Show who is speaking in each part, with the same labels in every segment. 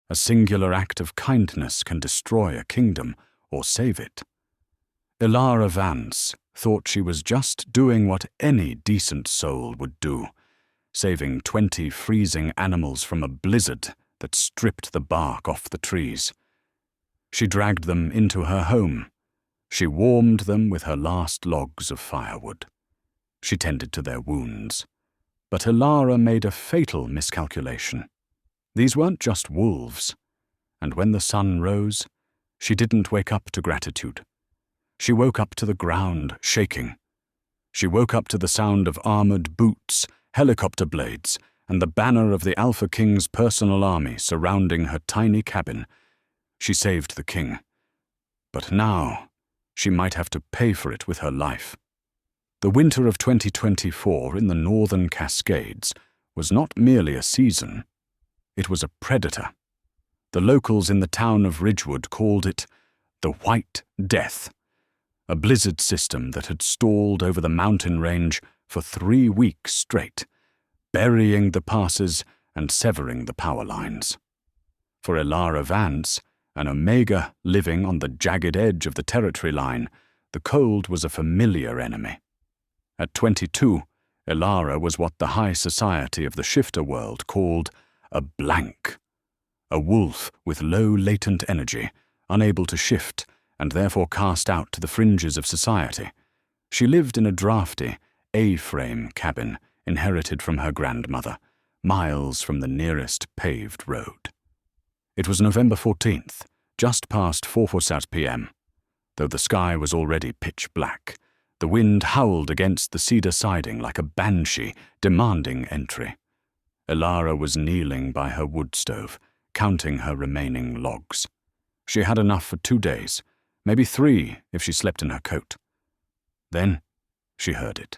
Speaker 1: A singular act of kindness can destroy a kingdom or save it. Elara Vance thought she was just doing what any decent soul would do, saving 20 freezing animals from a blizzard that stripped the bark off the trees. She dragged them into her home. She warmed them with her last logs of firewood. She tended to their wounds. But Elara made a fatal miscalculation. These weren't just wolves, and when the sun rose, she didn't wake up to gratitude. She woke up to the ground shaking. She woke up to the sound of armored boots, helicopter blades, and the banner of the Alpha King's personal army surrounding her tiny cabin. She saved the king. But now, she might have to pay for it with her life. The winter of 2024 in the northern Cascades was not merely a season. It was a predator. The locals in the town of Ridgewood called it the White Death, a blizzard system that had stalled over the mountain range for 3 weeks straight, burying the passes and severing the power lines. For Elara Vance, an Omega living on the jagged edge of the territory line, the cold was a familiar enemy. At 22, Elara was what the high society of the shifter world called a blank. A wolf with low latent energy, unable to shift, and therefore cast out to the fringes of society. She lived in a drafty, A-frame cabin inherited from her grandmother, miles from the nearest paved road. It was November 14th, just past 4:46 p.m. Though the sky was already pitch black, the wind howled against the cedar siding like a banshee, demanding entry. Elara was kneeling by her wood stove, counting her remaining logs. She had enough for 2 days, maybe 3 if she slept in her coat. Then she heard it.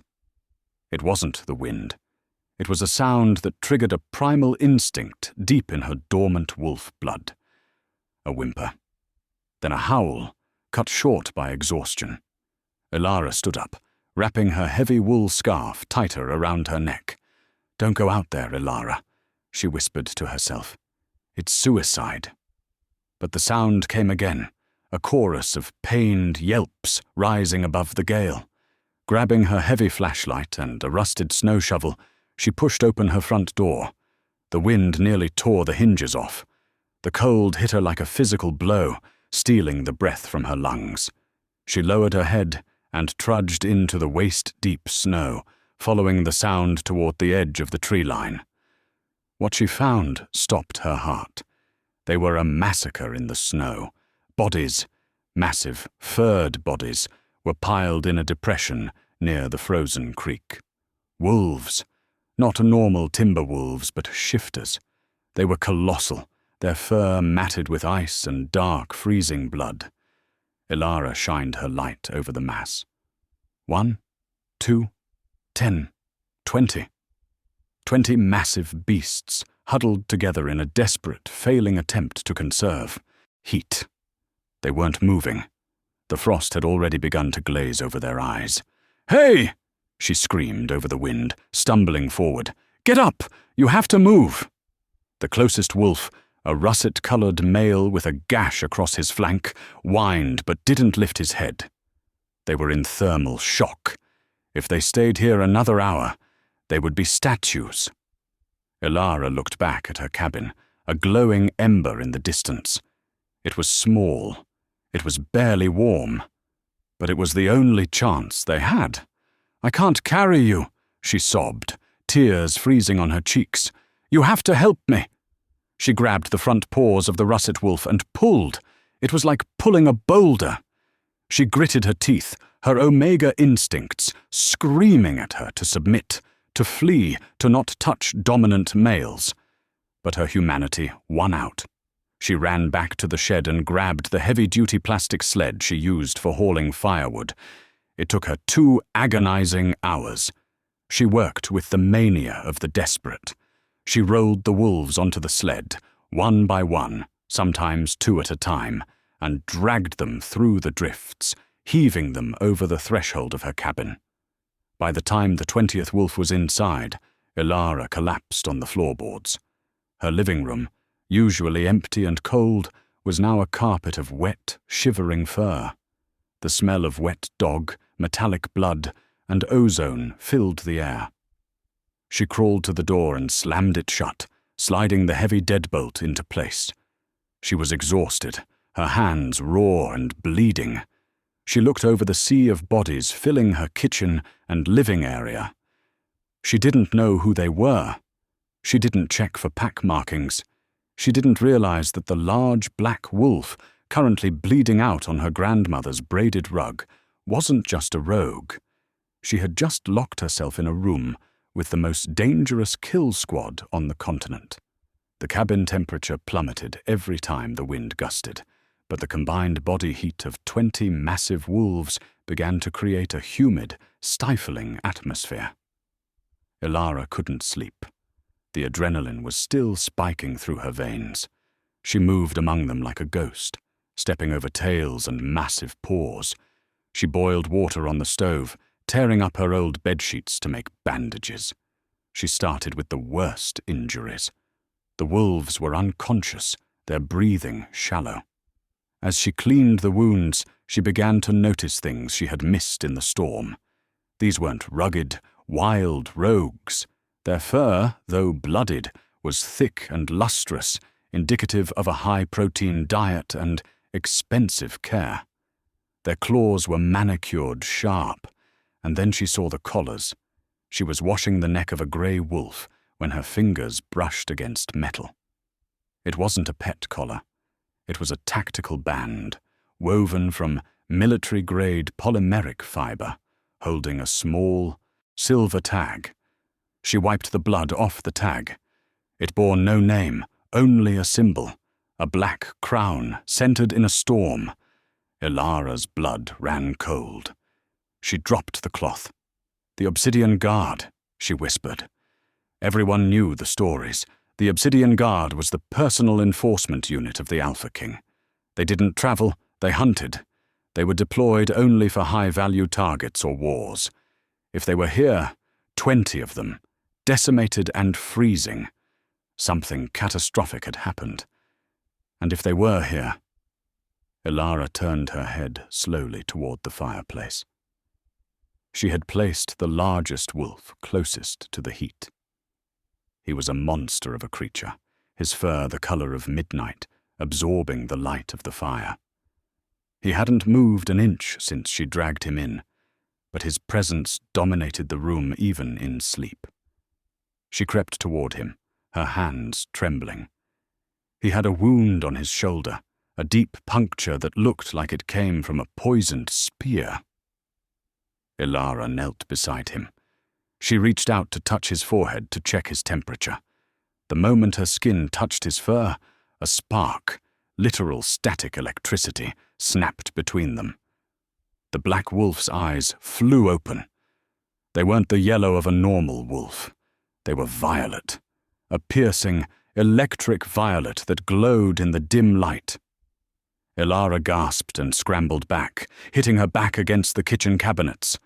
Speaker 1: It wasn't the wind. It was a sound that triggered a primal instinct deep in her dormant wolf blood. A whimper. Then a howl, cut short by exhaustion. Elara stood up, wrapping her heavy wool scarf tighter around her neck. "Don't go out there, Elara," she whispered to herself. "It's suicide." But the sound came again, a chorus of pained yelps rising above the gale. Grabbing her heavy flashlight and a rusted snow shovel, she pushed open her front door. The wind nearly tore the hinges off. The cold hit her like a physical blow, stealing the breath from her lungs. She lowered her head and trudged into the waist-deep snow, following the sound toward the edge of the tree line. What she found stopped her heart. They were a massacre in the snow. Bodies, massive, furred bodies, were piled in a depression near the frozen creek. Wolves, not normal timber wolves, but shifters. They were colossal, their fur matted with ice and dark, freezing blood. Elara shined her light over the mass. 1, 2, 10, 20. 20 massive beasts huddled together in a desperate, failing attempt to conserve heat. They weren't moving. The frost had already begun to glaze over their eyes. "Hey!" she screamed over the wind, stumbling forward. "Get up! You have to move!" The closest wolf, a russet-colored male with a gash across his flank, whined but didn't lift his head. They were in thermal shock. If they stayed here another hour, they would be statues. Elara looked back at her cabin, a glowing ember in the distance. It was small. It was barely warm. But it was the only chance they had. "I can't carry you," she sobbed, tears freezing on her cheeks. "You have to help me." She grabbed the front paws of the russet wolf and pulled. It was like pulling a boulder. She gritted her teeth, her Omega instincts screaming at her to submit, to flee, to not touch dominant males. But her humanity won out. She ran back to the shed and grabbed the heavy-duty plastic sled she used for hauling firewood. It took her 2 agonizing hours. She worked with the mania of the desperate. She rolled the wolves onto the sled, one by one, sometimes 2 at a time, and dragged them through the drifts, heaving them over the threshold of her cabin. By the time the 20th wolf was inside, Elara collapsed on the floorboards. Her living room, usually empty and cold, was now a carpet of wet, shivering fur. The smell of wet dog, metallic blood, and ozone filled the air. She crawled to the door and slammed it shut, sliding the heavy deadbolt into place. She was exhausted, her hands raw and bleeding. She looked over the sea of bodies filling her kitchen and living area. She didn't know who they were. She didn't check for pack markings. She didn't realize that the large black wolf, currently bleeding out on her grandmother's braided rug, wasn't just a rogue. She had just locked herself in a room with the most dangerous kill squad on the continent. The cabin temperature plummeted every time the wind gusted, but the combined body heat of 20 massive wolves began to create a humid, stifling atmosphere. Elara couldn't sleep. The adrenaline was still spiking through her veins. She moved among them like a ghost, stepping over tails and massive paws. She boiled water on the stove, tearing up her old bedsheets to make bandages. She started with the worst injuries. The wolves were unconscious, their breathing shallow. As she cleaned the wounds, she began to notice things she had missed in the storm. These weren't rugged, wild rogues. Their fur, though blooded, was thick and lustrous, indicative of a high-protein diet and expensive care. Their claws were manicured sharp, and then she saw the collars. She was washing the neck of a grey wolf when her fingers brushed against metal. It wasn't a pet collar. It was a tactical band, woven from military-grade polymeric fiber, holding a small, silver tag. She wiped the blood off the tag. It bore no name, only a symbol, a black crown centered in a storm. Elara's blood ran cold. She dropped the cloth. "The Obsidian Guard," she whispered. Everyone knew the stories. The Obsidian Guard was the personal enforcement unit of the Alpha King. They didn't travel, they hunted. They were deployed only for high-value targets or wars. If they were here, 20 of them, decimated and freezing. Something catastrophic had happened. And if they were here... Elara turned her head slowly toward the fireplace. She had placed the largest wolf closest to the heat. He was a monster of a creature, his fur the color of midnight, absorbing the light of the fire. He hadn't moved an inch since she dragged him in, but his presence dominated the room even in sleep. She crept toward him, her hands trembling. He had a wound on his shoulder, a deep puncture that looked like it came from a poisoned spear. Elara knelt beside him. She reached out to touch his forehead to check his temperature. The moment her skin touched his fur, a spark, literal static electricity, snapped between them. The black wolf's eyes flew open. They weren't the yellow of a normal wolf. They were violet, a piercing, electric violet that glowed in the dim light. Elara gasped and scrambled back, hitting her back against the kitchen cabinets.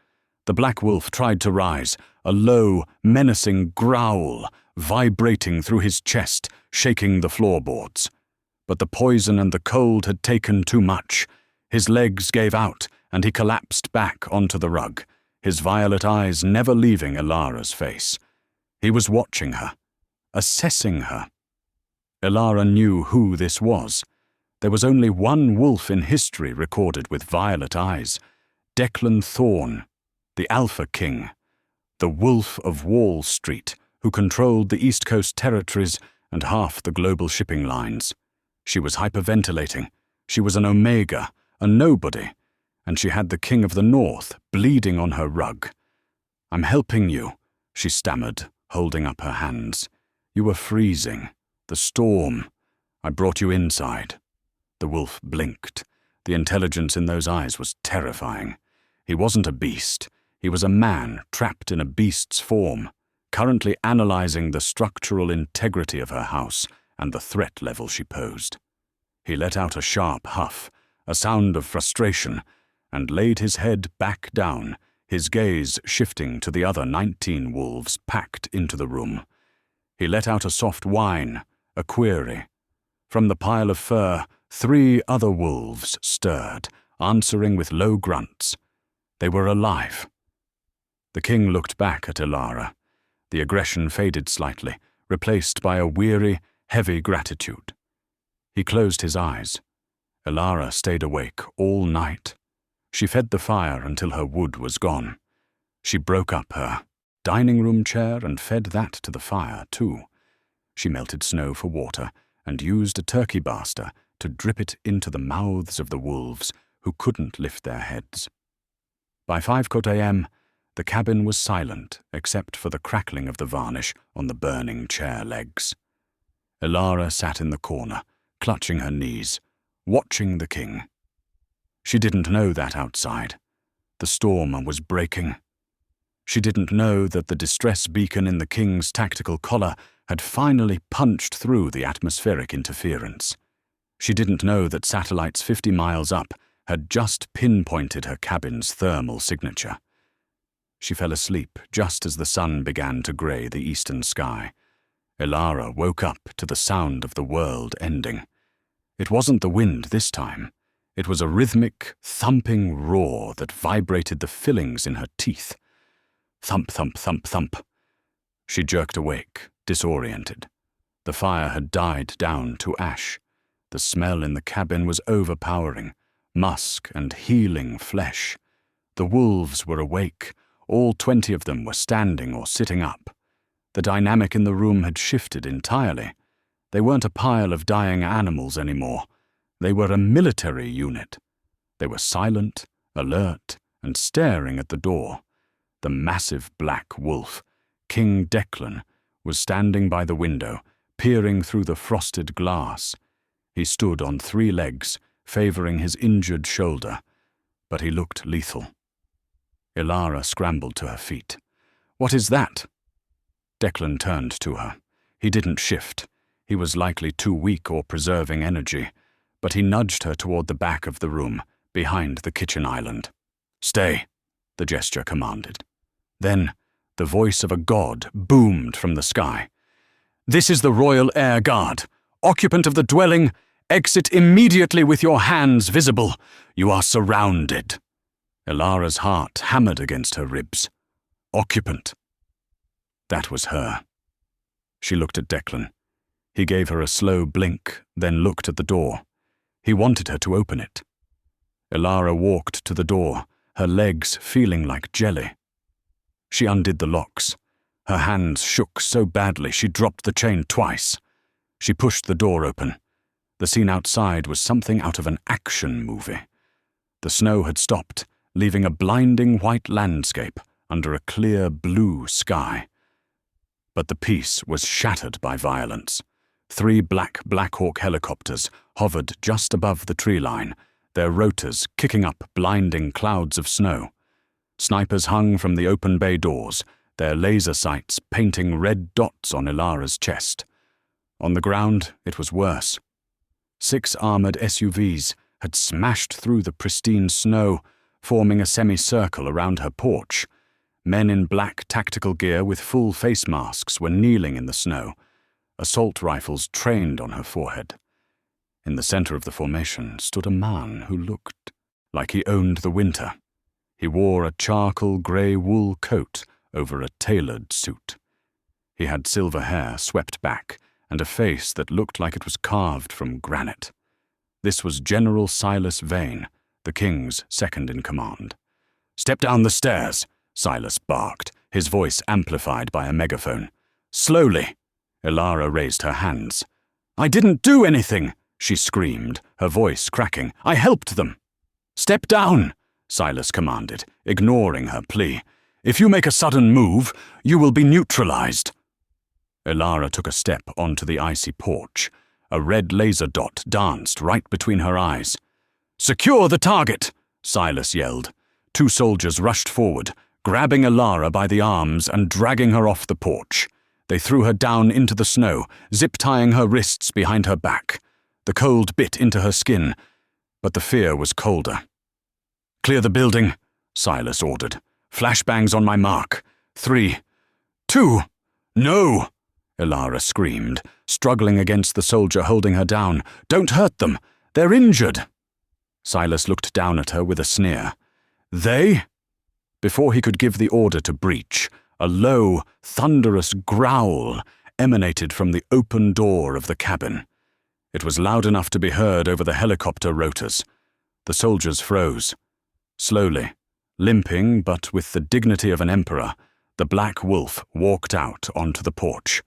Speaker 1: The black wolf tried to rise, a low, menacing growl vibrating through his chest, shaking the floorboards. But the poison and the cold had taken too much. His legs gave out, and he collapsed back onto the rug, his violet eyes never leaving Elara's face. He was watching her, assessing her. Elara knew who this was. There was only one wolf in history recorded with violet eyes, Declan Thorne, the Alpha King, the Wolf of Wall Street, who controlled the East Coast territories and half the global shipping lines. She was hyperventilating. She was an Omega, a nobody, and she had the King of the North bleeding on her rug. "I'm helping you," she stammered, holding up her hands. "You were freezing. The storm. I brought you inside." The wolf blinked. The intelligence in those eyes was terrifying. He wasn't a beast. He was a man trapped in a beast's form, currently analyzing the structural integrity of her house and the threat level she posed. He let out a sharp huff, a sound of frustration, and laid his head back down, his gaze shifting to the other 19 wolves packed into the room. He let out a soft whine, a query. From the pile of fur, 3 other wolves stirred, answering with low grunts. They were alive. The king looked back at Elara. The aggression faded slightly, replaced by a weary, heavy gratitude. He closed his eyes. Elara stayed awake all night. She fed the fire until her wood was gone. She broke up her dining room chair and fed that to the fire, too. She melted snow for water and used a turkey baster to drip it into the mouths of the wolves who couldn't lift their heads. By 5 a.m., the cabin was silent except for the crackling of the varnish on the burning chair legs. Elara sat in the corner, clutching her knees, watching the king. She didn't know that outside. The storm was breaking. She didn't know that the distress beacon in the king's tactical collar had finally punched through the atmospheric interference. She didn't know that satellites 50 miles up had just pinpointed her cabin's thermal signature. She fell asleep just as the sun began to grey the eastern sky. Elara woke up to the sound of the world ending. It wasn't the wind this time. It was a rhythmic, thumping roar that vibrated the fillings in her teeth. Thump, thump, thump, thump. She jerked awake, disoriented. The fire had died down to ash. The smell in the cabin was overpowering, musk and healing flesh. The wolves were awake. All 20 of them were standing or sitting up. The dynamic in the room had shifted entirely. They weren't a pile of dying animals anymore. They were a military unit. They were silent, alert, and staring at the door. The massive black wolf, King Declan, was standing by the window, peering through the frosted glass. He stood on 3 legs, favoring his injured shoulder, but he looked lethal. Elara scrambled to her feet. "What is that?" Declan turned to her. He didn't shift. He was likely too weak or preserving energy, but he nudged her toward the back of the room, behind the kitchen island. "Stay," the gesture commanded. Then, the voice of a god boomed from the sky. "This is the Royal Air Guard. Occupant of the dwelling, exit immediately with your hands visible. You are surrounded." Elara's heart hammered against her ribs. Occupant. That was her. She looked at Declan. He gave her a slow blink, then looked at the door. He wanted her to open it. Elara walked to the door, her legs feeling like jelly. She undid the locks. Her hands shook so badly she dropped the chain twice. She pushed the door open. The scene outside was something out of an action movie. The snow had stopped, leaving a blinding white landscape under a clear blue sky. But the peace was shattered by violence. 3 black Hawk helicopters hovered just above the tree line, their rotors kicking up blinding clouds of snow. Snipers hung from the open bay doors, their laser sights painting red dots on Elara's chest. On the ground, it was worse. 6 armored SUVs had smashed through the pristine snow, forming a semicircle around her porch. Men in black tactical gear with full face masks were kneeling in the snow. Assault rifles trained on her forehead. In the center of the formation stood a man who looked like he owned the winter. He wore a charcoal grey wool coat over a tailored suit. He had silver hair swept back and a face that looked like it was carved from granite. This was General Silas Vane, the king's second-in-command. "Step down the stairs," Silas barked, his voice amplified by a megaphone. "Slowly." Elara raised her hands. "I didn't do anything," she screamed, her voice cracking. "I helped them." "Step down," Silas commanded, ignoring her plea. "If you make a sudden move, you will be neutralized." Elara took a step onto the icy porch. A red laser dot danced right between her eyes. "Secure the target!" Silas yelled. 2 soldiers rushed forward, grabbing Elara by the arms and dragging her off the porch. They threw her down into the snow, zip-tying her wrists behind her back. The cold bit into her skin, but the fear was colder. "Clear the building," Silas ordered. "Flashbangs on my mark. 3, 2, no!" Elara screamed, struggling against the soldier holding her down. "Don't hurt them! They're injured!" Silas looked down at her with a sneer. "They?" Before he could give the order to breach, a low, thunderous growl emanated from the open door of the cabin. It was loud enough to be heard over the helicopter rotors. The soldiers froze. Slowly, limping but with the dignity of an emperor, the Black Wolf walked out onto the porch.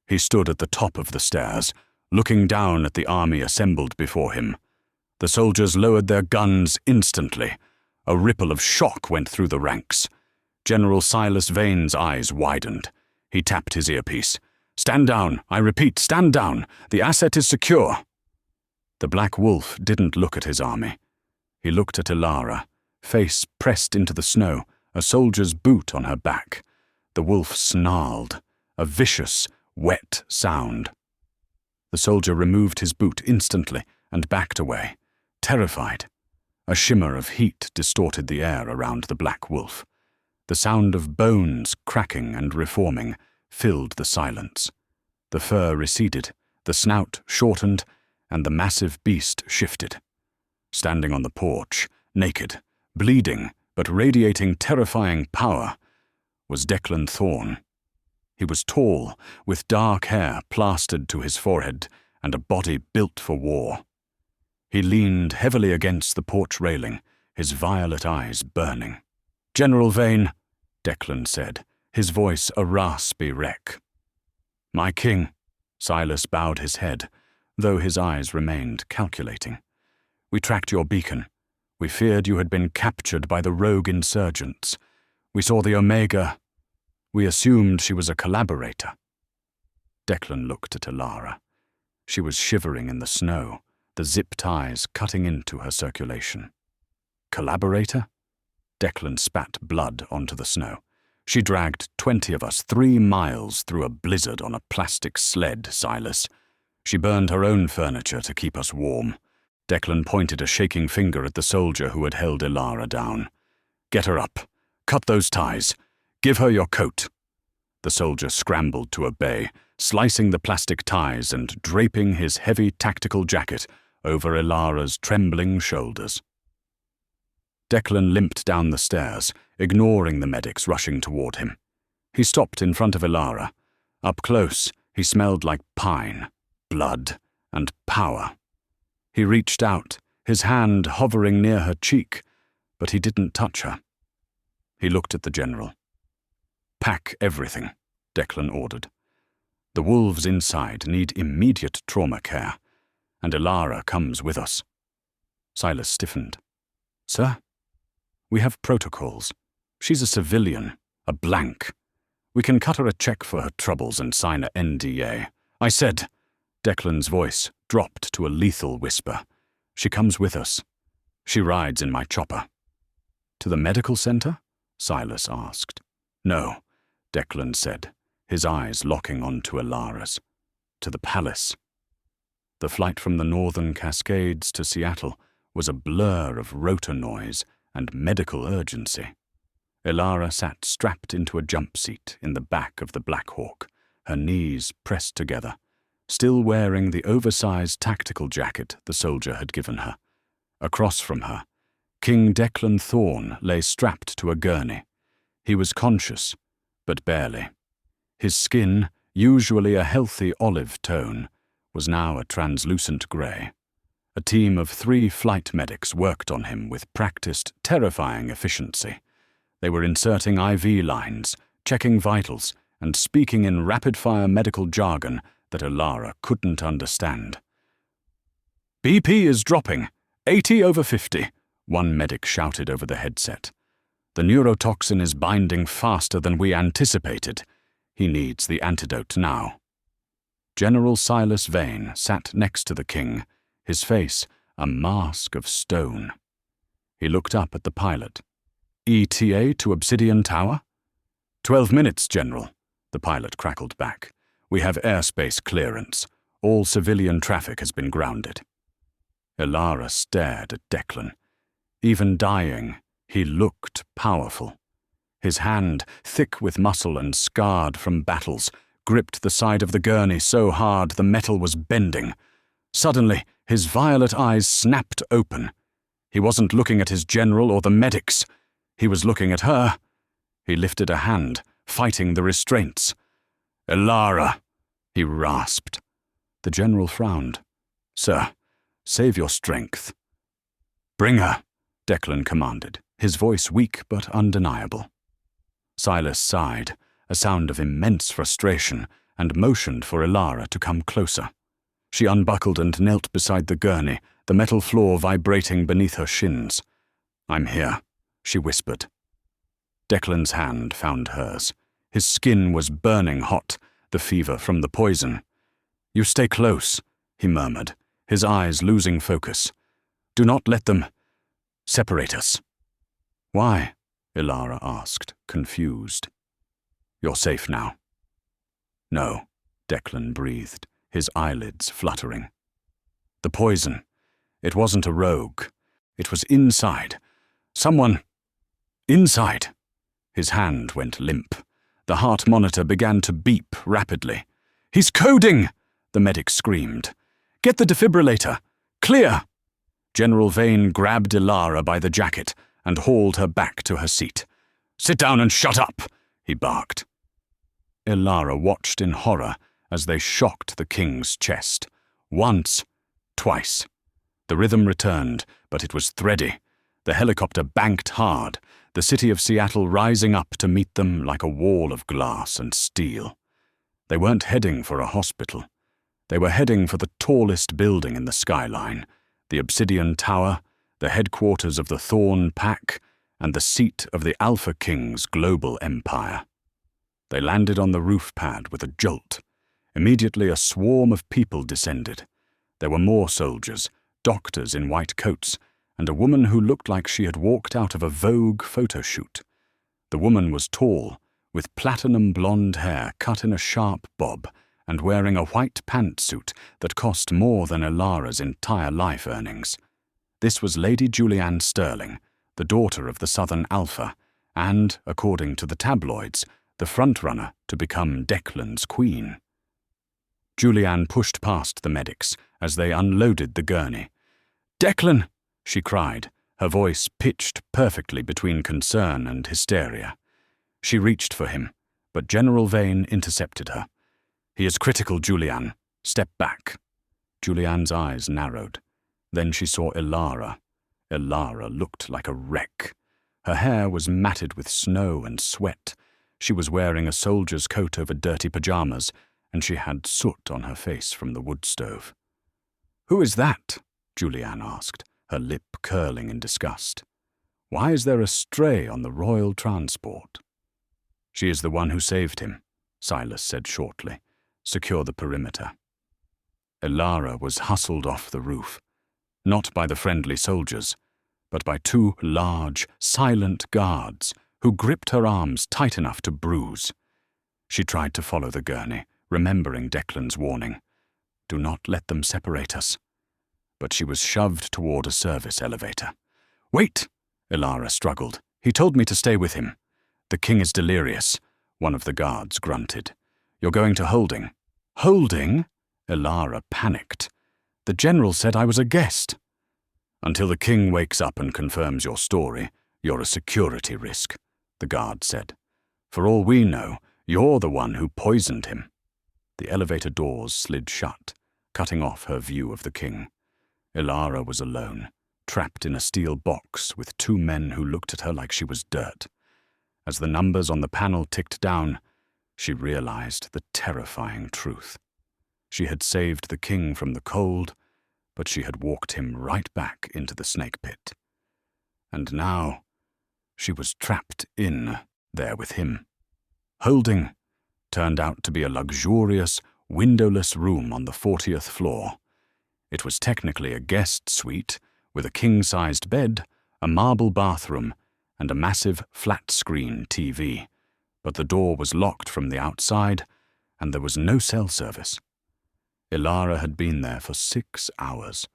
Speaker 1: He stood at the top of the stairs, looking down at the army assembled before him. The soldiers lowered their guns instantly. A ripple of shock went through the ranks. General Silas Vane's eyes widened. He tapped his earpiece. "Stand down! I repeat, stand down! The asset is secure!" The Black Wolf didn't look at his army. He looked at Elara, face pressed into the snow, a soldier's boot on her back. The wolf snarled, a vicious, wet sound. The soldier removed his boot instantly and backed away, terrified. A shimmer of heat distorted the air around the Black Wolf. The sound of bones cracking and reforming filled the silence. The fur receded, the snout shortened, and the massive beast shifted. Standing on the porch, naked, bleeding, but radiating terrifying power, was Declan Thorne. He was tall, with dark hair plastered to his forehead and a body built for war. He leaned heavily against the porch railing, his violet eyes burning. "General Vane," Declan said, his voice a raspy wreck. "My king," Silas bowed his head, though his eyes remained calculating. "We tracked your beacon. We feared you had been captured by the rogue insurgents. We saw the Omega. We assumed she was a collaborator." Declan looked at Elara. She was shivering in the snow, the zip ties cutting into her circulation. "Collaborator?" Declan spat blood onto the snow. "She dragged 20 of us 3 miles through a blizzard on a plastic sled, Silas. She burned her own furniture to keep us warm." Declan pointed a shaking finger at the soldier who had held Elara down. "Get her up. Cut those ties. Give her your coat." The soldier scrambled to obey, slicing the plastic ties and draping his heavy tactical jacket over Elara's trembling shoulders. Declan limped down the stairs, ignoring the medics rushing toward him. He stopped in front of Elara. Up close, he smelled like pine, blood, and power. He reached out, his hand hovering near her cheek, but he didn't touch her. He looked at the general. "Pack everything," Declan ordered. "The wolves inside need immediate trauma care, and Elara comes with us." Silas stiffened. "Sir? We have protocols. She's a civilian, a blank. We can cut her a check for her troubles and sign a NDA. I said," Declan's voice dropped to a lethal whisper, "she comes with us. She rides in my chopper." "To the medical center?" Silas asked. "No," Declan said, his eyes locking onto Elara's. "To the palace." The flight from the northern Cascades to Seattle was a blur of rotor noise and medical urgency. Elara sat strapped into a jump seat in the back of the Black Hawk, her knees pressed together, still wearing the oversized tactical jacket the soldier had given her. Across from her, King Declan Thorne lay strapped to a gurney. He was conscious, but barely. His skin, usually a healthy olive tone, was now a translucent grey. A team of 3 flight medics worked on him with practiced, terrifying efficiency. They were inserting IV lines, checking vitals, and speaking in rapid-fire medical jargon that Elara couldn't understand. "BP is dropping, 80/50, one medic shouted over the headset. "The neurotoxin is binding faster than we anticipated. He needs the antidote now." General Silas Vane sat next to the king, his face a mask of stone. He looked up at the pilot. "ETA to Obsidian Tower?" 12 minutes, General," the pilot crackled back. "We have airspace clearance. All civilian traffic has been grounded." Elara stared at Declan. Even dying, he looked powerful. His hand, thick with muscle and scarred from battles, gripped the side of the gurney so hard the metal was bending. Suddenly, his violet eyes snapped open. He wasn't looking at his general or the medics. He was looking at her. He lifted a hand, fighting the restraints. "Elara," he rasped. The general frowned. "Sir, save your strength." "Bring her," Declan commanded, his voice weak but undeniable. Silas sighed, a sound of immense frustration, and motioned for Elara to come closer. She unbuckled and knelt beside the gurney, the metal floor vibrating beneath her shins. "I'm here," she whispered. Declan's hand found hers. His skin was burning hot, the fever from the poison. "You stay close," he murmured, his eyes losing focus. "Do not let them separate us." "Why?" Elara asked, confused. "You're safe now." "No," Declan breathed, his eyelids fluttering. "The poison. It wasn't a rogue. It was inside. Someone. Inside." His hand went limp. The heart monitor began to beep rapidly. "He's coding!" the medic screamed. "Get the defibrillator! Clear!" General Vane grabbed Elara by the jacket and hauled her back to her seat. "Sit down and shut up!" he barked. Elara watched in horror as they shocked the king's chest. Once, twice. The rhythm returned, but it was thready. The helicopter banked hard, the city of Seattle rising up to meet them like a wall of glass and steel. They weren't heading for a hospital. They were heading for the tallest building in the skyline, the Obsidian Tower, the headquarters of the Thorn Pack, and the seat of the Alpha King's global empire. They landed on the roof pad with a jolt. Immediately a swarm of people descended. There were more soldiers, doctors in white coats, and a woman who looked like she had walked out of a Vogue photo shoot. The woman was tall, with platinum blonde hair cut in a sharp bob, and wearing a white pantsuit that cost more than Elara's entire life earnings. This was Lady Julianne Sterling, the daughter of the Southern Alpha, and, according to the tabloids, the frontrunner to become Declan's queen. Julianne pushed past the medics as they unloaded the gurney. "Declan!" she cried, her voice pitched perfectly between concern and hysteria. She reached for him, but General Vane intercepted her. "He is critical, Julianne. Step back." Julianne's eyes narrowed. Then she saw Elara. Elara looked like a wreck. Her hair was matted with snow and sweat. She was wearing a soldier's coat over dirty pajamas, and she had soot on her face from the wood stove. "Who is that?" Julianne asked, her lip curling in disgust. "Why is there a stray on the royal transport?" "She is the one who saved him," Silas said shortly. "Secure the perimeter." Elara was hustled off the roof, not by the friendly soldiers, but by two large, silent guards who gripped her arms tight enough to bruise. She tried to follow the gurney, remembering Declan's warning. "Do not let them separate us." But she was shoved toward a service elevator. "Wait!" Elara struggled. "He told me to stay with him." "The king is delirious," one of the guards grunted. "You're going to Holding." "Holding?" Elara panicked. "The general said I was a guest." "Until the king wakes up and confirms your story, you're a security risk," the guard said. "For all we know, you're the one who poisoned him." The elevator doors slid shut, cutting off her view of the king. Elara was alone, trapped in a steel box with two men who looked at her like she was dirt. As the numbers on the panel ticked down, she realized the terrifying truth. She had saved the king from the cold, but she had walked him right back into the snake pit. And now, she was trapped in there with him. Holding turned out to be a luxurious, windowless room on the 40th floor. It was technically a guest suite, with a king-sized bed, a marble bathroom, and a massive flat-screen TV. But the door was locked from the outside, and there was no cell service. Elara had been there for 6 hours.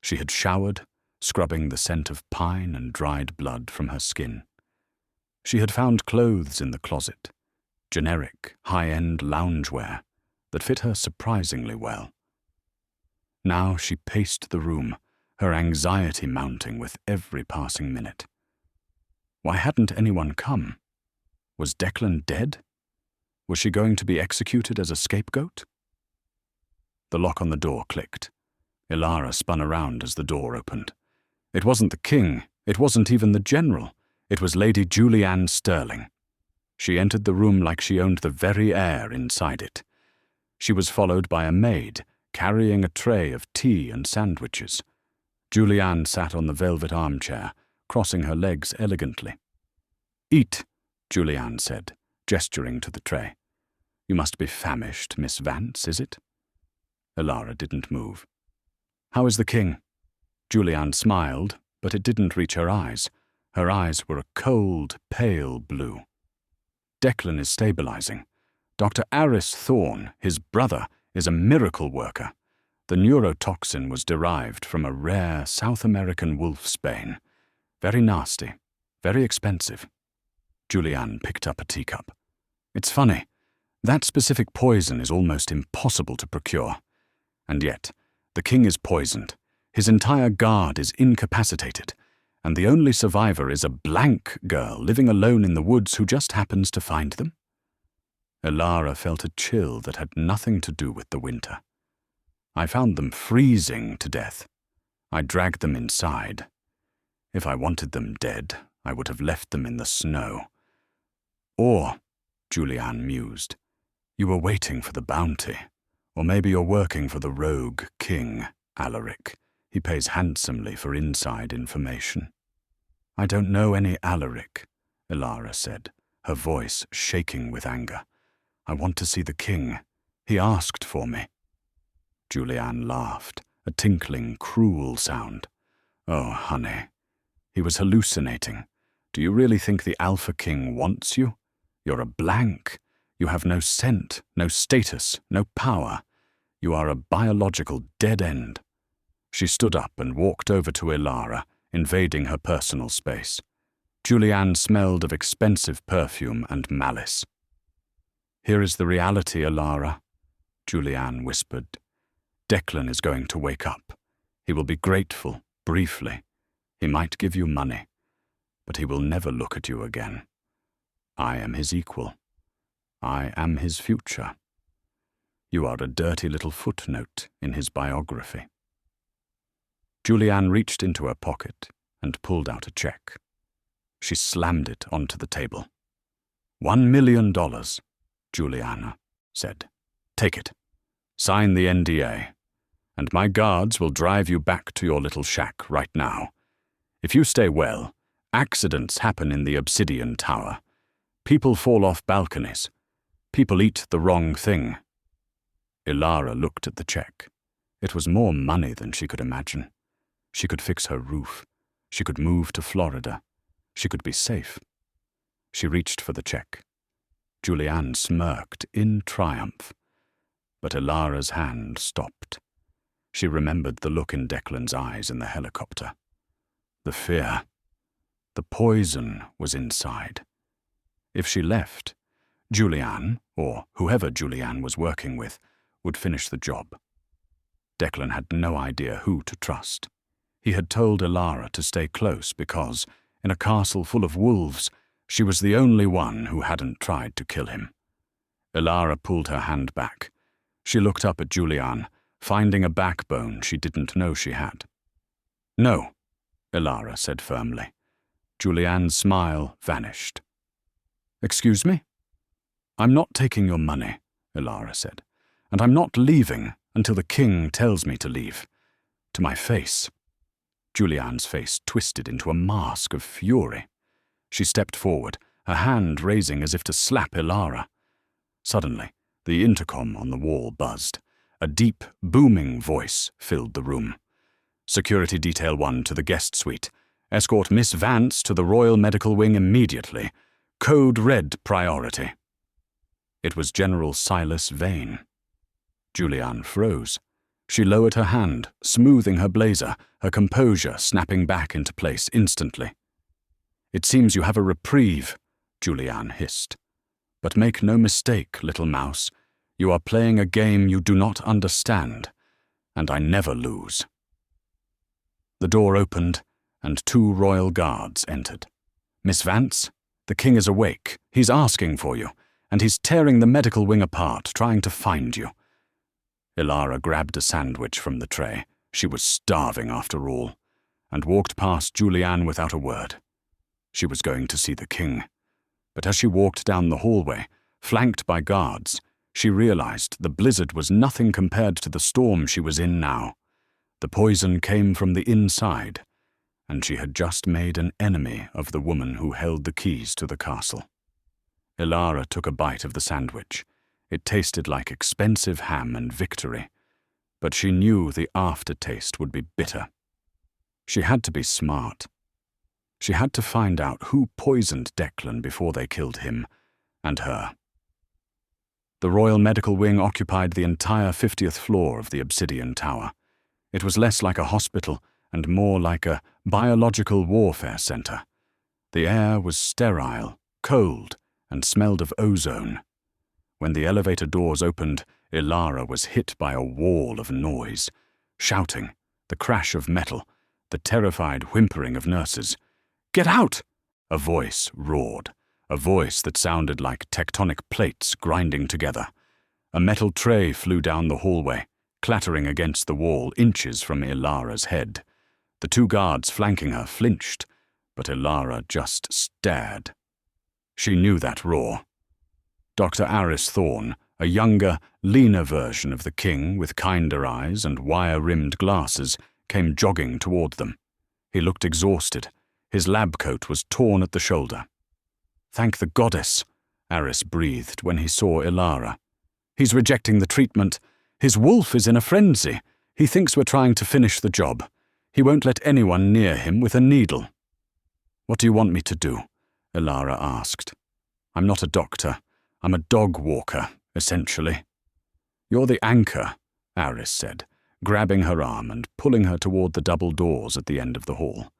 Speaker 1: She had showered, scrubbing the scent of pine and dried blood from her skin. She had found clothes in the closet, generic, high-end loungewear that fit her surprisingly well. Now she paced the room, her anxiety mounting with every passing minute. Why hadn't anyone come? Was Declan dead? Was she going to be executed as a scapegoat? The lock on the door clicked. Elara spun around as the door opened. It wasn't the king, it wasn't even the general. It was Lady Julianne Sterling. She entered the room like she owned the very air inside it. She was followed by a maid, carrying a tray of tea and sandwiches. Julianne sat on the velvet armchair, crossing her legs elegantly. "Eat," Julianne said, gesturing to the tray. "You must be famished, Miss Vance, is it?" Elara didn't move. "How is the king?" Julianne smiled, but it didn't reach her eyes. Her eyes were a cold, pale blue. "Declan is stabilizing. Dr. Aris Thorne, his brother, is a miracle worker. The neurotoxin was derived from a rare South American wolfsbane. Very nasty, very expensive." Julianne picked up a teacup. "It's funny. That specific poison is almost impossible to procure. And yet, the king is poisoned. His entire guard is incapacitated, and the only survivor is a blank girl living alone in the woods who just happens to find them." Elara felt a chill that had nothing to do with the winter. "I found them freezing to death. I dragged them inside. If I wanted them dead, I would have left them in the snow." "Or," Julianne mused, "you were waiting for the bounty. Or maybe you're working for the rogue king, Alaric. He pays handsomely for inside information." "I don't know any Alaric," Elara said, her voice shaking with anger. "I want to see the king. He asked for me." Julianne laughed, a tinkling, cruel sound. "Oh, honey. He was hallucinating. Do you really think the Alpha King wants you? You're a blank. You have no scent, no status, no power. You are a biological dead end." She stood up and walked over to Elara, invading her personal space. Julianne smelled of expensive perfume and malice. "Here is the reality, Elara," Julianne whispered. "Declan is going to wake up. He will be grateful, briefly. He might give you money, but he will never look at you again. I am his equal. I am his future. You are a dirty little footnote in his biography." Julianne reached into her pocket and pulled out a check. She slammed it onto the table. $1 million, Juliana said. "Take it. Sign the NDA. And my guards will drive you back to your little shack right now. If you stay well, accidents happen in the Obsidian Tower. People fall off balconies. People eat the wrong thing." Elara looked at the check. It was more money than she could imagine. She could fix her roof. She could move to Florida. She could be safe. She reached for the check. Julianne smirked in triumph. But Elara's hand stopped. She remembered the look in Declan's eyes in the helicopter. The fear. The poison was inside. If she left, Julianne, or whoever Julianne was working with, would finish the job. Declan had no idea who to trust. He had told Elara to stay close because, in a castle full of wolves, she was the only one who hadn't tried to kill him. Elara pulled her hand back. She looked up at Julianne, finding a backbone she didn't know she had. "No," Elara said firmly. Julianne's smile vanished. "Excuse me?" "I'm not taking your money," Elara said, "and I'm not leaving until the king tells me to leave. To my face." Julianne's face twisted into a mask of fury. She stepped forward, her hand raising as if to slap Elara. Suddenly, the intercom on the wall buzzed. A deep, booming voice filled the room. "Security Detail 1 to the guest suite. Escort Miss Vance to the Royal Medical Wing immediately. Code Red priority." It was General Silas Vane. Julianne froze. She lowered her hand, smoothing her blazer, her composure snapping back into place instantly. "It seems you have a reprieve," Julianne hissed. But make no mistake, little mouse, you are playing a game you do not understand, and I never lose." The door opened, and 2 royal guards entered. "Miss Vance, the king is awake. He's asking for you, and he's tearing the medical wing apart, trying to find you." Elara grabbed a sandwich from the tray. She was starving after all, and walked past Julianne without a word. She was going to see the king. But as she walked down the hallway, flanked by guards, she realized the blizzard was nothing compared to the storm she was in now. The poison came from the inside, and she had just made an enemy of the woman who held the keys to the castle. Elara took a bite of the sandwich. It tasted like expensive ham and victory, but she knew the aftertaste would be bitter. She had to be smart. She had to find out who poisoned Declan before they killed him and her. The Royal Medical Wing occupied the entire 50th floor of the Obsidian Tower. It was less like a hospital and more like a biological warfare center. The air was sterile, cold, and smelled of ozone. When the elevator doors opened, Elara was hit by a wall of noise. Shouting, the crash of metal, the terrified whimpering of nurses. "Get out!" a voice roared, a voice that sounded like tectonic plates grinding together. A metal tray flew down the hallway, clattering against the wall inches from Elara's head. The 2 guards flanking her flinched, but Elara just stared. She knew that roar. Dr. Aris Thorne, a younger, leaner version of the king with kinder eyes and wire-rimmed glasses, came jogging toward them. He looked exhausted. His lab coat was torn at the shoulder. "Thank the goddess," Aris breathed when he saw Elara. "He's rejecting the treatment. His wolf is in a frenzy. He thinks we're trying to finish the job. He won't let anyone near him with a needle." "What do you want me to do?" Elara asked. "I'm not a doctor. I'm a dog walker, essentially." "You're the anchor," Aris said, grabbing her arm and pulling her toward the double doors at the end of the hall.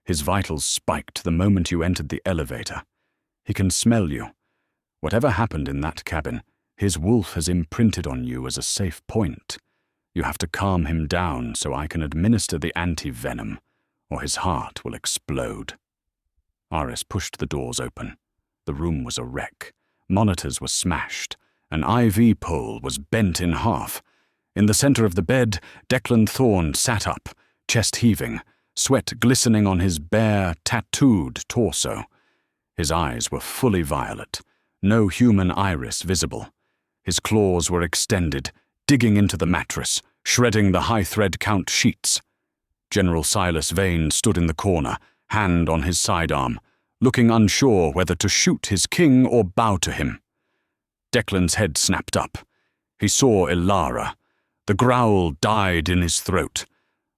Speaker 1: His vitals spiked the moment you entered the elevator. "He can smell you. Whatever happened in that cabin, his wolf has imprinted on you as a safe point. You have to calm him down so I can administer the anti-venom, or his heart will explode." Aris pushed the doors open. The room was a wreck. Monitors were smashed. An IV pole was bent in half. In the center of the bed, Declan Thorne sat up, chest heaving, sweat glistening on his bare, tattooed torso. His eyes were fully violet, no human iris visible. His claws were extended, digging into the mattress, shredding the high-thread count sheets. General Silas Vane stood in the corner, hand on his sidearm, looking unsure whether to shoot his king or bow to him. Declan's head snapped up. He saw Elara. The growl died in his throat.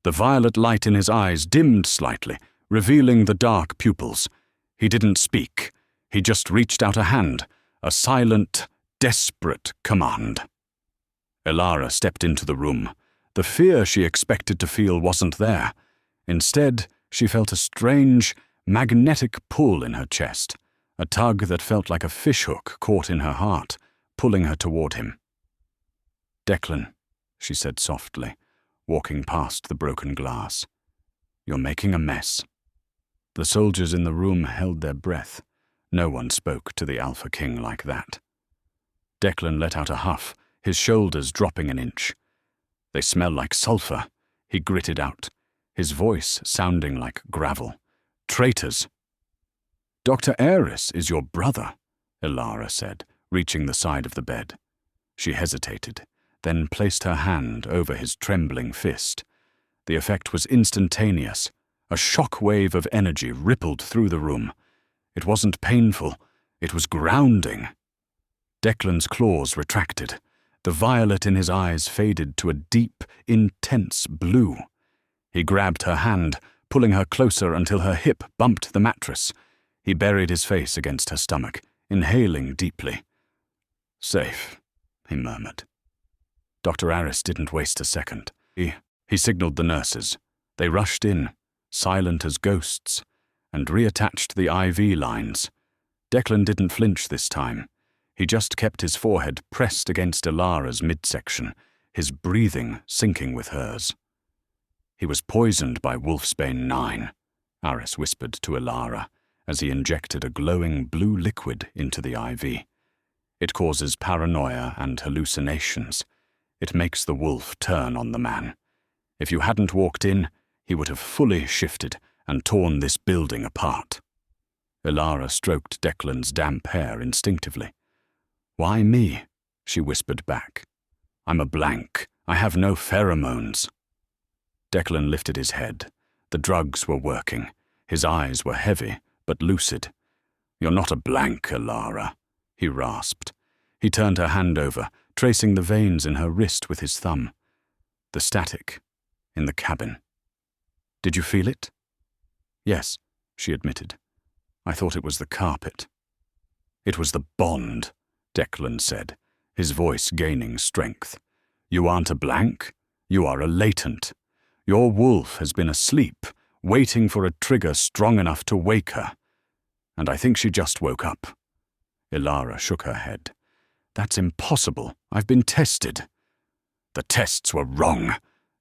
Speaker 1: The violet light in his eyes dimmed slightly, revealing the dark pupils. He didn't speak. He just reached out a hand, a silent, desperate command. Elara stepped into the room. The fear she expected to feel wasn't there. Instead, she felt a strange, magnetic pull in her chest, a tug that felt like a fishhook caught in her heart, pulling her toward him. "Declan," she said softly, walking past the broken glass. "You're making a mess." The soldiers in the room held their breath. No one spoke to the Alpha King like that. Declan let out a huff, his shoulders dropping an inch. "They smell like sulfur," he gritted out, his voice sounding like gravel. "Traitors." "Dr. Aris is your brother," Elara said, reaching the side of the bed. She hesitated, then placed her hand over his trembling fist. The effect was instantaneous. A shock wave of energy rippled through the room. It wasn't painful, it was grounding. Declan's claws retracted. The violet in his eyes faded to a deep, intense blue. He grabbed her hand, pulling her closer until her hip bumped the mattress. He buried his face against her stomach, inhaling deeply. "Safe," he murmured. Dr. Aris didn't waste a second. He signaled the nurses. They rushed in, silent as ghosts, and reattached the IV lines. Declan didn't flinch this time. He just kept his forehead pressed against Elara's midsection, his breathing syncing with hers. "He was poisoned by Wolfsbane 9, Aris whispered to Elara as he injected a glowing blue liquid into the IV. "It causes paranoia and hallucinations. It makes the wolf turn on the man. If you hadn't walked in, he would have fully shifted and torn this building apart." Elara stroked Declan's damp hair instinctively. "Why me?" she whispered back. "I'm a blank. I have no pheromones." Declan lifted his head. The drugs were working. His eyes were heavy, but lucid. "You're not a blank, Elara," he rasped. He turned her hand over, tracing the veins in her wrist with his thumb. "The static in the cabin. Did you feel it?" "Yes," she admitted. "I thought it was the carpet." "It was the bond," Declan said, his voice gaining strength. "You aren't a blank. You are a latent. Your wolf has been asleep, waiting for a trigger strong enough to wake her. And I think she just woke up." Elara shook her head. "That's impossible. I've been tested." "The tests were wrong,"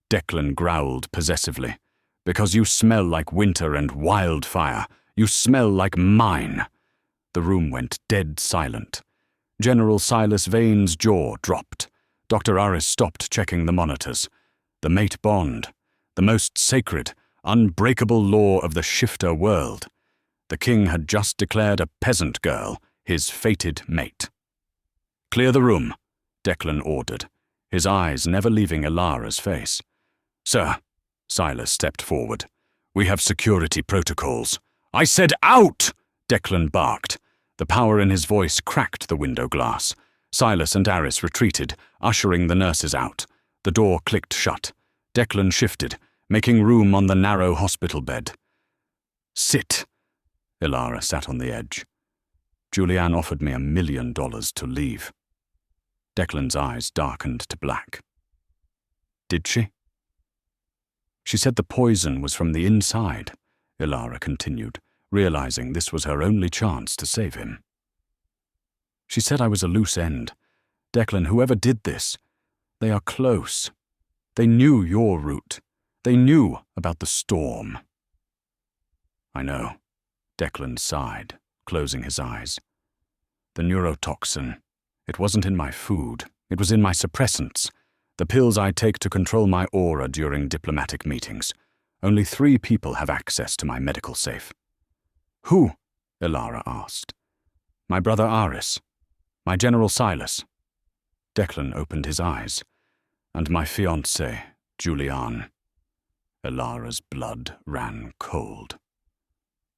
Speaker 1: Declan growled possessively. "Because you smell like winter and wildfire. You smell like mine." The room went dead silent. General Silas Vane's jaw dropped. Dr. Aris stopped checking the monitors. The mate bond, the most sacred, unbreakable law of the shifter world. The king had just declared a peasant girl his fated mate. "Clear the room," Declan ordered, his eyes never leaving Elara's face. "Sir," Silas stepped forward, "we have security protocols." "I said out!" Declan barked. The power in his voice cracked the window glass. Silas and Aris retreated, ushering the nurses out. The door clicked shut. Declan shifted, making room on the narrow hospital bed. "Sit." Elara sat on the edge. "Julianne offered me $1 million to leave." Declan's eyes darkened to black. "Did she?" "She said the poison was from the inside," Elara continued, realizing this was her only chance to save him. "She said I was a loose end. Declan, whoever did this, they are close. They knew your route. They knew about the storm." "I know," Declan sighed, closing his eyes. "The neurotoxin. It wasn't in my food. It was in my suppressants. The pills I take to control my aura during diplomatic meetings. Only 3 people have access to my medical safe." "Who?" Elara asked. "My brother Aris. My General Silas." Declan opened his eyes. "And my fiancée, Julianne." Elara's blood ran cold.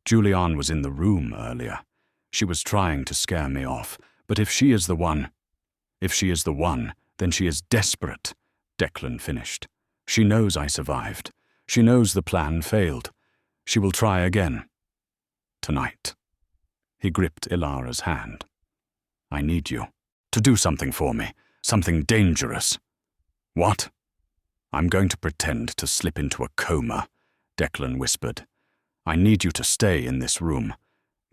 Speaker 1: "Julianne was in the room earlier. She was trying to scare me off, but if she is the one, then she is desperate," Declan finished. "She knows I survived. She knows the plan failed. She will try again. Tonight." He gripped Elara's hand. "I need you to do something for me, something dangerous." "What?" "I'm going to pretend to slip into a coma," Declan whispered. "I need you to stay in this room.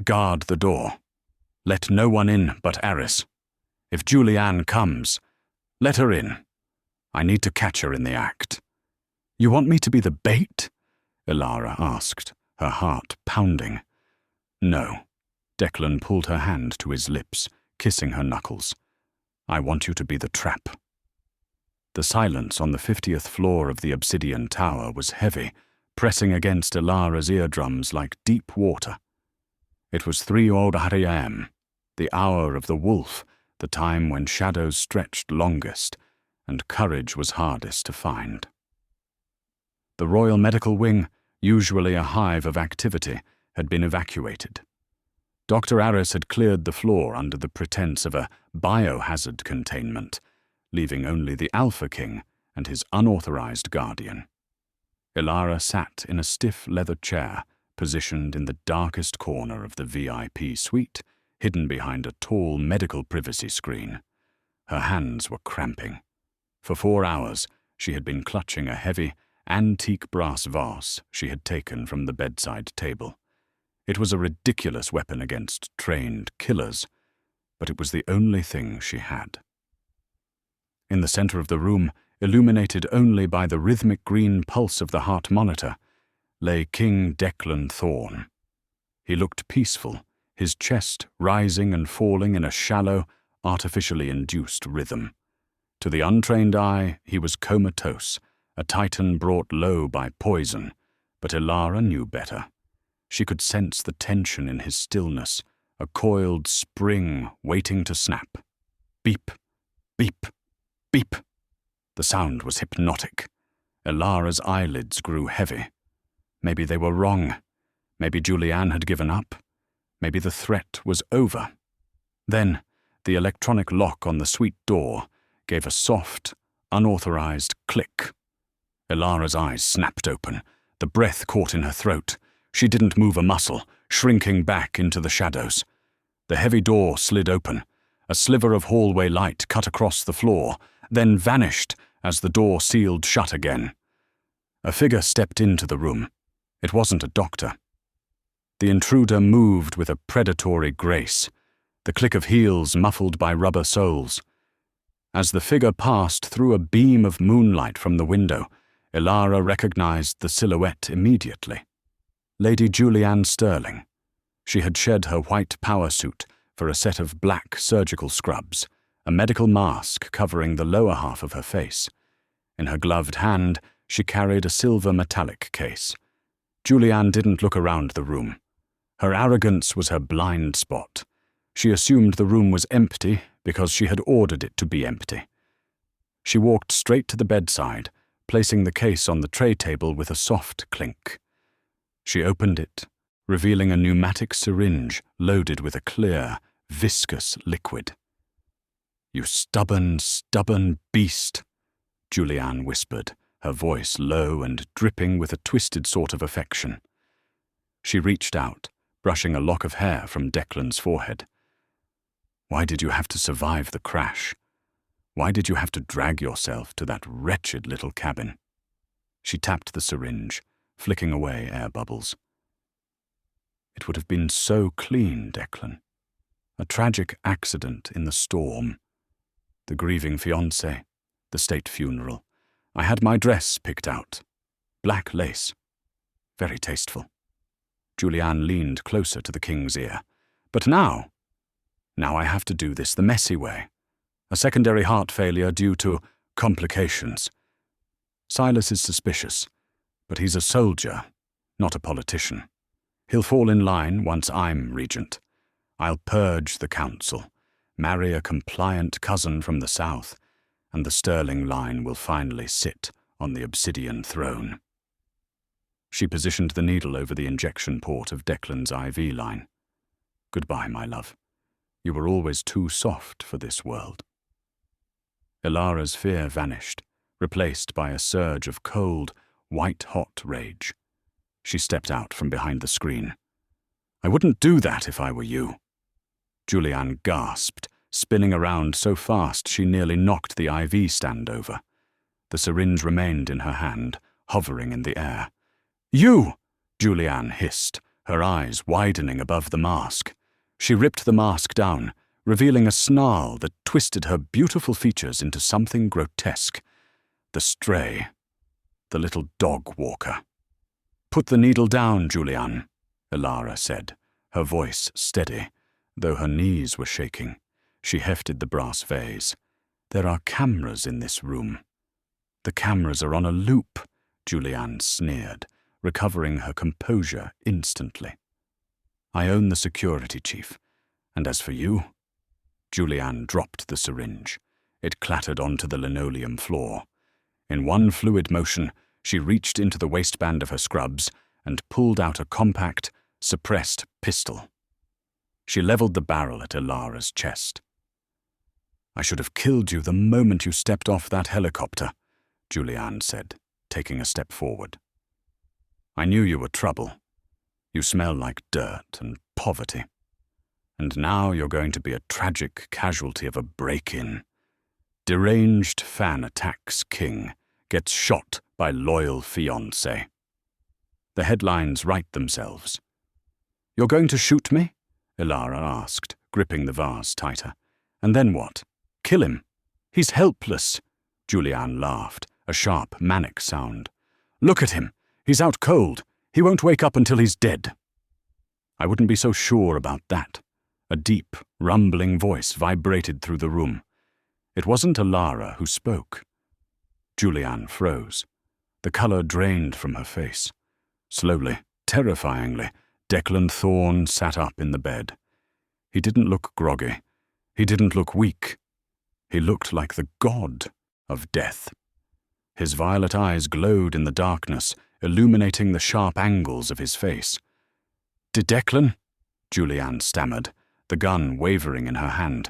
Speaker 1: Guard the door. Let no one in but Aris. If Julianne comes, let her in. I need to catch her in the act." "You want me to be the bait?" Elara asked, her heart pounding. "No." Declan pulled her hand to his lips, kissing her knuckles. "I want you to be the trap." The silence on the 50th floor of the Obsidian Tower was heavy, pressing against Elara's eardrums like deep water. It was 3 a.m., the hour of the wolf, the time when shadows stretched longest and courage was hardest to find. The Royal Medical Wing, usually a hive of activity, had been evacuated. Dr. Aris had cleared the floor under the pretense of a biohazard containment, leaving only the Alpha King and his unauthorized guardian. Elara sat in a stiff leather chair, positioned in the darkest corner of the VIP suite, hidden behind a tall medical privacy screen. Her hands were cramping. For 4 hours, she had been clutching a heavy, antique brass vase she had taken from the bedside table. It was a ridiculous weapon against trained killers, but it was the only thing she had. In the center of the room, illuminated only by the rhythmic green pulse of the heart monitor, lay King Declan Thorne. He looked peaceful, his chest rising and falling in a shallow, artificially induced rhythm. To the untrained eye, he was comatose, a titan brought low by poison, but Elara knew better. She could sense the tension in his stillness, a coiled spring waiting to snap. Beep, beep, beep. The sound was hypnotic. Elara's eyelids grew heavy. Maybe they were wrong. Maybe Julianne had given up. Maybe the threat was over. Then, the electronic lock on the suite door gave a soft, unauthorized click. Elara's eyes snapped open. The breath caught in her throat. She didn't move a muscle, shrinking back into the shadows. The heavy door slid open. A sliver of hallway light cut across the floor, then vanished as the door sealed shut again. A figure stepped into the room. It wasn't a doctor. The intruder moved with a predatory grace, the click of heels muffled by rubber soles. As the figure passed through a beam of moonlight from the window, Elara recognized the silhouette immediately. Lady Julianne Sterling. She had shed her white power suit for a set of black surgical scrubs, a medical mask covering the lower half of her face. In her gloved hand, she carried a silver metallic case. Julianne didn't look around the room. Her arrogance was her blind spot. She assumed the room was empty because she had ordered it to be empty. She walked straight to the bedside, placing the case on the tray table with a soft clink. She opened it, revealing a pneumatic syringe loaded with a clear, viscous liquid. "You stubborn, stubborn beast," Julianne whispered, her voice low and dripping with a twisted sort of affection. She reached out, brushing a lock of hair from Declan's forehead. "Why did you have to survive the crash? Why did you have to drag yourself to that wretched little cabin?" She tapped the syringe, flicking away air bubbles. "It would have been so clean, Declan. A tragic accident in the storm. The grieving fiancé, the state funeral. I had my dress picked out. Black lace. Very tasteful." Julianne leaned closer to the king's ear. "But now I have to do this the messy way. A secondary heart failure due to complications. Silas is suspicious, but he's a soldier, not a politician. He'll fall in line once I'm regent. I'll purge the council, marry a compliant cousin from the south, and the Sterling line will finally sit on the Obsidian throne." She positioned the needle over the injection port of Declan's IV line. "Goodbye, my love. You were always too soft for this world." Elara's fear vanished, replaced by a surge of cold, white-hot rage. She stepped out from behind the screen. "I wouldn't do that if I were you." Julianne gasped, spinning around so fast she nearly knocked the IV stand over. The syringe remained in her hand, hovering in the air. "You!" Julianne hissed, her eyes widening above the mask. She ripped the mask down, revealing a snarl that twisted her beautiful features into something grotesque. The stray. The little dog walker. "Put the needle down, Julianne," Elara said, her voice steady, though her knees were shaking. She hefted the brass vase. "There are cameras in this room." "The cameras are on a loop," Julianne sneered, recovering her composure instantly. "I own the security chief, and as for you—" Julianne dropped the syringe. It clattered onto the linoleum floor. In one fluid motion, she reached into the waistband of her scrubs and pulled out a compact, suppressed pistol. She leveled the barrel at Elara's chest. "I should have killed you the moment you stepped off that helicopter," Julianne said, taking a step forward. "I knew you were trouble. You smell like dirt and poverty. And now you're going to be a tragic casualty of a break-in. Deranged fan attacks king, gets shot by loyal fiancé." The headlines write themselves. "You're going to shoot me?" Elara asked, gripping the vase tighter. And then what? Kill him? He's helpless. Julianne laughed, a sharp, manic sound. Look at him. He's out cold. He won't wake up until he's dead. I wouldn't be so sure about that. A deep, rumbling voice vibrated through the room. It wasn't Elara who spoke. Julianne froze. The colour drained from her face. Slowly, terrifyingly, Declan Thorne sat up in the bed. He didn't look groggy. He didn't look weak. He looked like the god of death. His violet eyes glowed in the darkness, illuminating the sharp angles of his face. Declan? Julianne stammered, the gun wavering in her hand.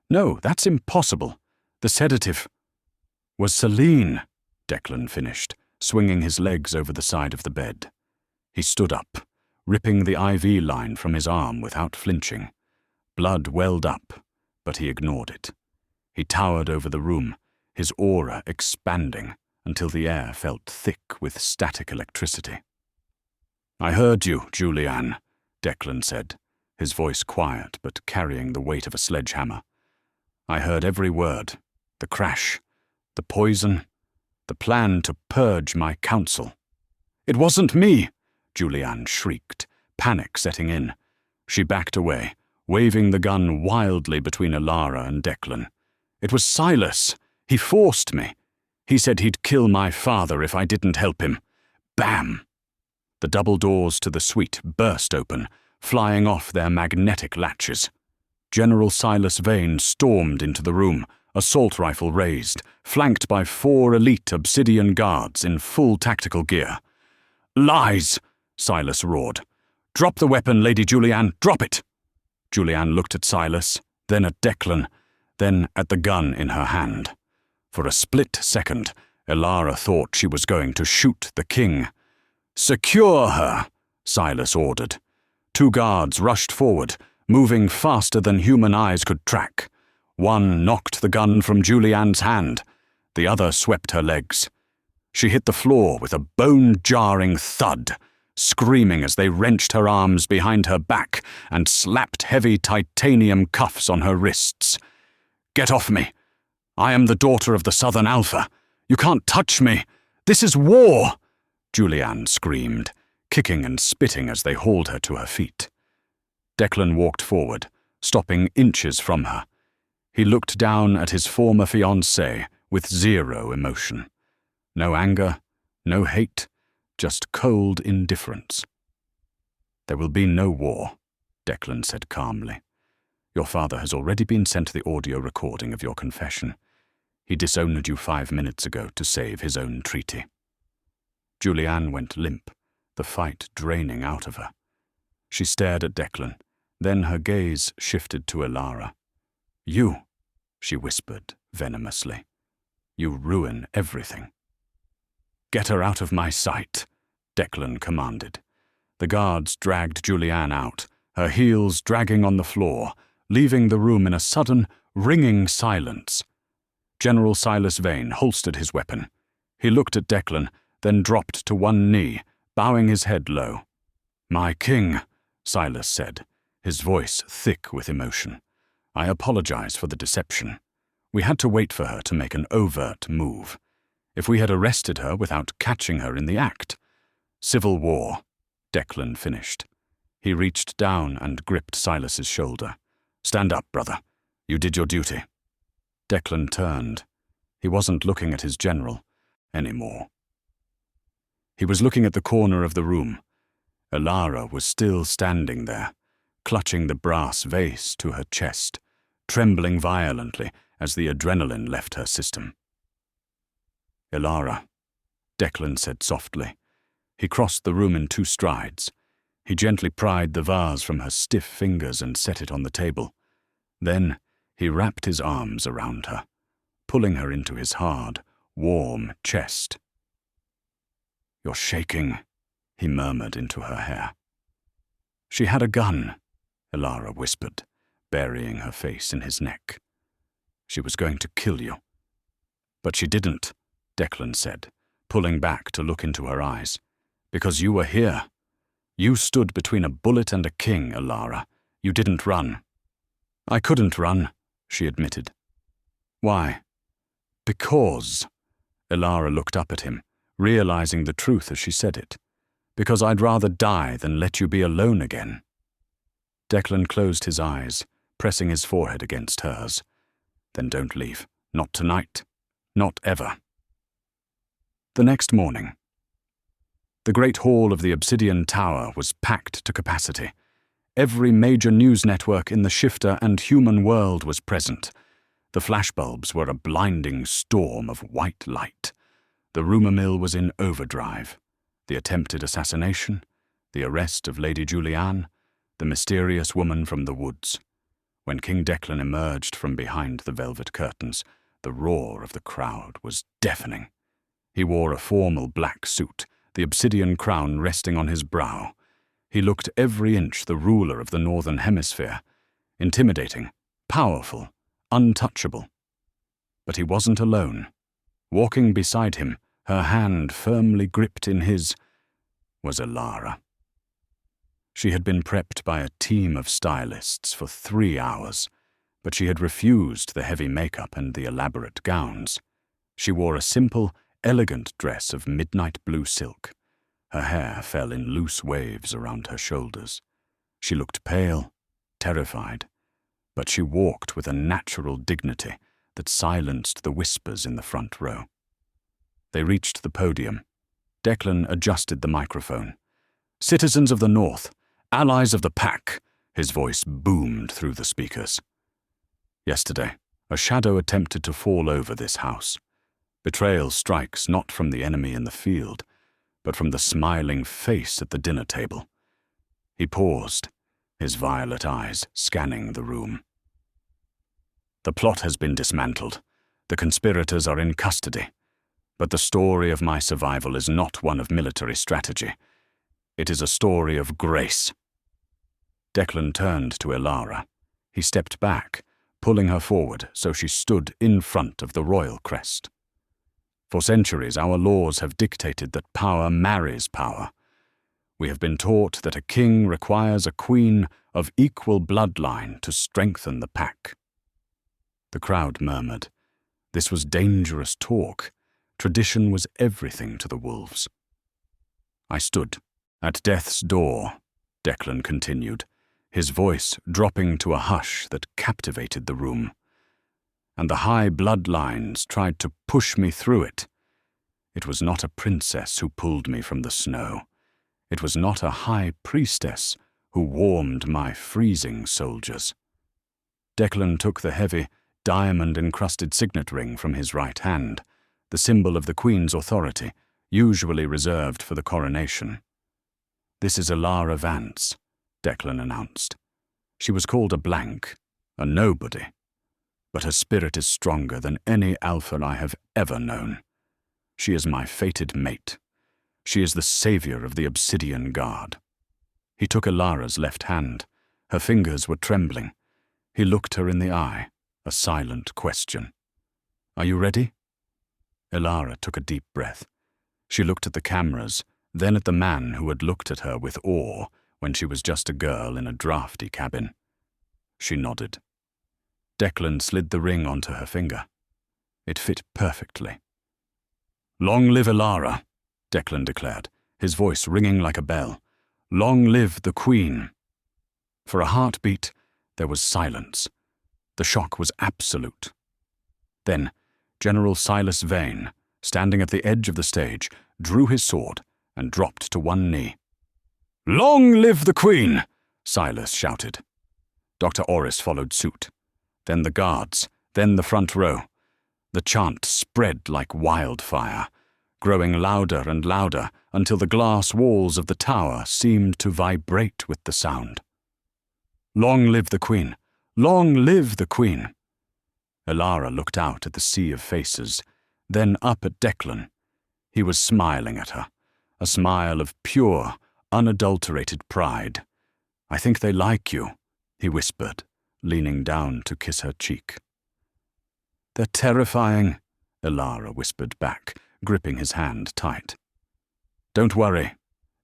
Speaker 1: No, that's impossible. The sedative was Celine, Declan finished, swinging his legs over the side of the bed. He stood up, ripping the IV line from his arm without flinching. Blood welled up, but he ignored it. He towered over the room, his aura expanding until the air felt thick with static electricity. I heard you, Julianne, Declan said, his voice quiet but carrying the weight of a sledgehammer. I heard every word, the crash, the poison, the plan to purge my council. It wasn't me, Julianne shrieked, panic setting in. She backed away, waving the gun wildly between Elara and Declan. It was Silas. He forced me. He said he'd kill my father if I didn't help him. Bam! The double doors to the suite burst open, flying off their magnetic latches. General Silas Vane stormed into the room, assault rifle raised, flanked by 4 elite Obsidian Guards in full tactical gear. Lies! Silas roared. Drop the weapon, Lady Julianne, drop it! Julianne looked at Silas, then at Declan, then at the gun in her hand. For a split second, Elara thought she was going to shoot the king. Secure her, Silas ordered. 2 guards rushed forward, moving faster than human eyes could track. One knocked the gun from Julianne's hand. The other swept her legs. She hit the floor with a bone-jarring thud, screaming as they wrenched her arms behind her back and slapped heavy titanium cuffs on her wrists. Get off me! I am the daughter of the Southern Alpha. You can't touch me! This is war! Julianne screamed, kicking and spitting as they hauled her to her feet. Declan walked forward, stopping inches from her. He looked down at his former fiancée with zero emotion. No anger, no hate, just cold indifference. There will be no war, Declan said calmly. Your father has already been sent the audio recording of your confession. He disowned you 5 minutes ago to save his own treaty. Julianne went limp, the fight draining out of her. She stared at Declan, then her gaze shifted to Elara. You, she whispered venomously. You ruin everything. Get her out of my sight, Declan commanded. The guards dragged Julianne out, her heels dragging on the floor, leaving the room in a sudden, ringing silence. General Silas Vane holstered his weapon. He looked at Declan, then dropped to one knee, bowing his head low. My king, Silas said, his voice thick with emotion. I apologize for the deception. We had to wait for her to make an overt move. If we had arrested her without catching her in the act. Civil war, Declan finished. He reached down and gripped Silas's shoulder. Stand up, brother. You did your duty. Declan turned. He wasn't looking at his general anymore. He was looking at the corner of the room. Elara was still standing there, clutching the brass vase to her chest, trembling violently as the adrenaline left her system. Elara, Declan said softly. He crossed the room in 2 strides. He gently pried the vase from her stiff fingers and set it on the table. Then he wrapped his arms around her, pulling her into his hard, warm chest. You're shaking, he murmured into her hair. She had a gun, Elara whispered, burying her face in his neck. She was going to kill you. But she didn't, Declan said, pulling back to look into her eyes. Because you were here. You stood between a bullet and a king, Elara. You didn't run. I couldn't run, she admitted. Why? Because, Elara looked up at him, realizing the truth as she said it. Because I'd rather die than let you be alone again. Declan closed his eyes, pressing his forehead against hers. Then don't leave. Not tonight. Not ever. The next morning. The great hall of the Obsidian Tower was packed to capacity. Every major news network in the shifter and human world was present. The flashbulbs were a blinding storm of white light. The rumour mill was in overdrive. The attempted assassination, the arrest of Lady Julianne, the mysterious woman from the woods. When King Declan emerged from behind the velvet curtains, the roar of the crowd was deafening. He wore a formal black suit, the obsidian crown resting on his brow. He looked every inch the ruler of the Northern Hemisphere, intimidating, powerful, untouchable. But he wasn't alone. Walking beside him, her hand firmly gripped in his, was Elara. She had been prepped by a team of stylists for 3 hours, but she had refused the heavy makeup and the elaborate gowns. She wore a simple, elegant dress of midnight blue silk. Her hair fell in loose waves around her shoulders. She looked pale, terrified, but she walked with a natural dignity that silenced the whispers in the front row. They reached the podium. Declan adjusted the microphone. "Citizens of the North, allies of the Pack," his voice boomed through the speakers. Yesterday, a shadow attempted to fall over this house. Betrayal strikes not from the enemy in the field, but from the smiling face at the dinner table. He paused, his violet eyes scanning the room. The plot has been dismantled. The conspirators are in custody. But the story of my survival is not one of military strategy. It is a story of grace. Declan turned to Elara. He stepped back, pulling her forward so she stood in front of the royal crest. For centuries, our laws have dictated that power marries power. We have been taught that a king requires a queen of equal bloodline to strengthen the pack. The crowd murmured. This was dangerous talk. Tradition was everything to the wolves. I stood. At death's door, Declan continued, his voice dropping to a hush that captivated the room. And the high bloodlines tried to push me through it. It was not a princess who pulled me from the snow. It was not a high priestess who warmed my freezing soldiers. Declan took the heavy, diamond-encrusted signet ring from his right hand, the symbol of the Queen's authority, usually reserved for the coronation. "This is Elara Vance," Declan announced. She was called a blank, a nobody, but her spirit is stronger than any alpha I have ever known. She is my fated mate. She is the savior of the Obsidian Guard. He took Elara's left hand. Her fingers were trembling. He looked her in the eye, a silent question. "Are you ready?" Elara took a deep breath. She looked at the cameras, then at the man who had looked at her with awe when she was just a girl in a drafty cabin. She nodded. Declan slid the ring onto her finger. It fit perfectly. "Long live Elara," Declan declared, his voice ringing like a bell. "Long live the Queen." For a heartbeat, there was silence. The shock was absolute. Then, General Silas Vane, standing at the edge of the stage, drew his sword and dropped to one knee. "Long live the Queen!" Silas shouted. Dr. Orris followed suit. Then the guards, then the front row. The chant spread like wildfire, growing louder and louder until the glass walls of the tower seemed to vibrate with the sound. "Long live the Queen! Long live the Queen!" Elara looked out at the sea of faces, then up at Declan. He was smiling at her, a smile of pure, unadulterated pride. "I think they like you," he whispered, leaning down to kiss her cheek. "They're terrifying," Elara whispered back, gripping his hand tight. "Don't worry,"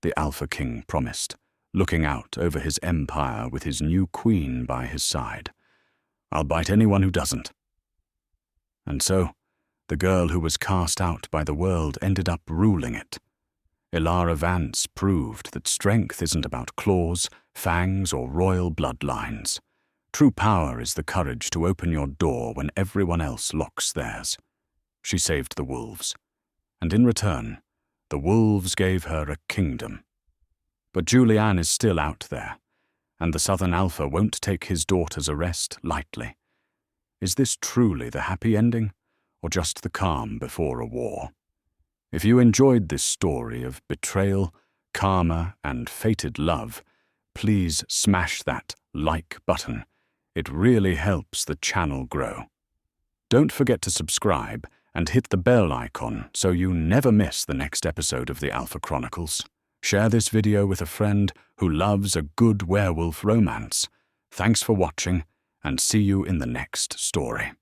Speaker 1: the Alpha King promised, looking out over his empire with his new queen by his side. I'll bite anyone who doesn't." And so, the girl who was cast out by the world ended up ruling it. Elara Vance proved that strength isn't about claws, fangs, or royal bloodlines. True power is the courage to open your door when everyone else locks theirs. She saved the wolves, and in return, the wolves gave her a kingdom. But Julian is still out there, and the Southern Alpha won't take his daughter's arrest lightly. Is this truly the happy ending, or just the calm before a war? If you enjoyed this story of betrayal, karma, and fated love, please smash that like button. It really helps the channel grow. Don't forget to subscribe and hit the bell icon so you never miss the next episode of the Alpha Chronicles. Share this video with a friend who loves a good werewolf romance. Thanks for watching, and see you in the next story.